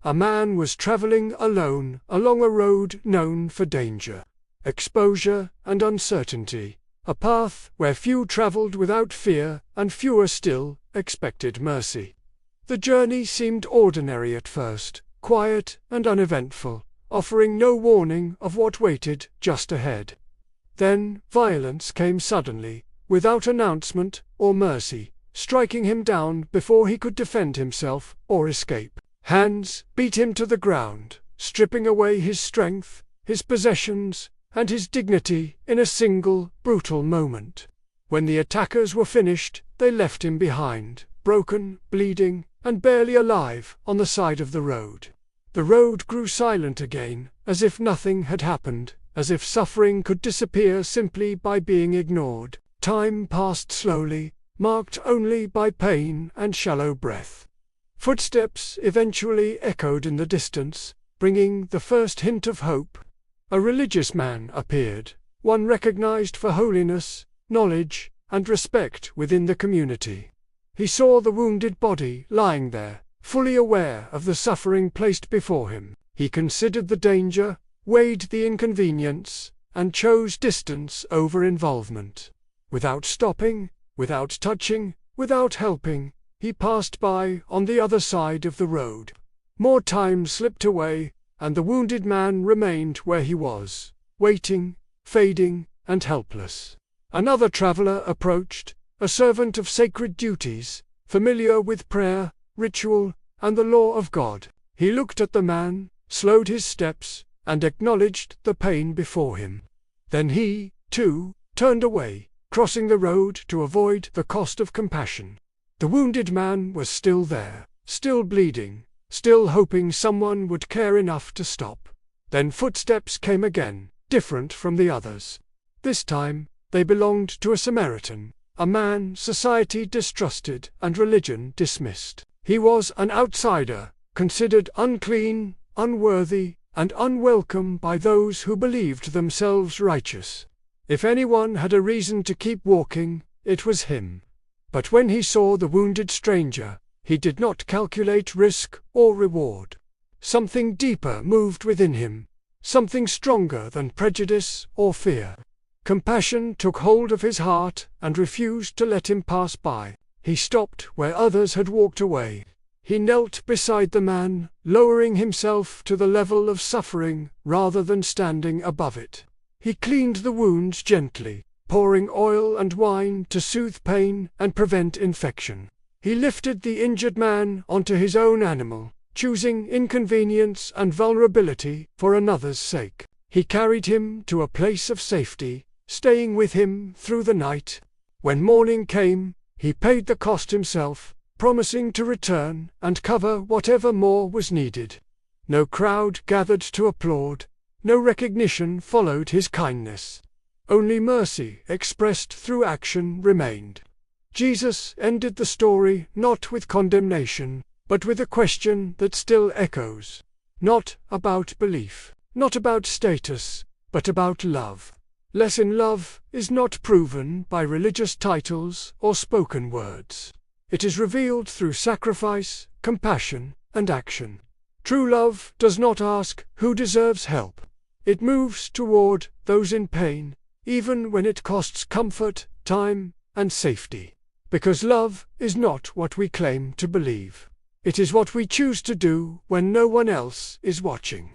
A man was traveling alone along a road known for danger, exposure, and uncertainty, a path where few traveled without fear and fewer still expected mercy. The journey seemed ordinary at first, quiet and uneventful, offering no warning of what waited just ahead. Then violence came suddenly, without announcement or mercy, striking him down before he could defend himself or escape. Hands beat him to the ground, stripping away his strength, his possessions, and his dignity in a single, brutal moment. When the attackers were finished, they left him behind, broken, bleeding, and barely alive, on the side of the road. The road grew silent again, as if nothing had happened, as if suffering could disappear simply by being ignored. Time passed slowly, marked only by pain and shallow breath. Footsteps eventually echoed in the distance, bringing the first hint of hope. A religious man appeared, one recognized for holiness, knowledge, and respect within the community. He saw the wounded body lying there, fully aware of the suffering placed before him. He considered the danger, weighed the inconvenience, and chose distance over involvement. Without stopping, without touching, without helping, he passed by on the other side of the road. More time slipped away, and the wounded man remained where he was, waiting, fading, and helpless. Another traveler approached, a servant of sacred duties, familiar with prayer, ritual, and the law of God. He looked at the man, slowed his steps, and acknowledged the pain before him. Then he, too, turned away, crossing the road to avoid the cost of compassion. The wounded man was still there, still bleeding, still hoping someone would care enough to stop. Then footsteps came again, different from the others. This time, they belonged to a Samaritan, a man society distrusted and religion dismissed. He was an outsider, considered unclean, unworthy, and unwelcome by those who believed themselves righteous. If anyone had a reason to keep walking, it was him. But when he saw the wounded stranger, he did not calculate risk or reward. Something deeper moved within him, something stronger than prejudice or fear. Compassion took hold of his heart and refused to let him pass by. He stopped where others had walked away. He knelt beside the man, lowering himself to the level of suffering rather than standing above it. He cleaned the wounds gently, pouring oil and wine to soothe pain and prevent infection. He lifted the injured man onto his own animal, choosing inconvenience and vulnerability for another's sake. He carried him to a place of safety, staying with him through the night. When morning came, he paid the cost himself, promising to return and cover whatever more was needed. No crowd gathered to applaud, no recognition followed his kindness. Only mercy expressed through action remained. Jesus ended the story not with condemnation, but with a question that still echoes. Not about belief, not about status, but about love. Lesson love is not proven by religious titles or spoken words. It is revealed through sacrifice, compassion, and action. True love does not ask who deserves help. It moves toward those in pain, even when it costs comfort, time, and safety. Because love is not what we claim to believe. It is what we choose to do when no one else is watching.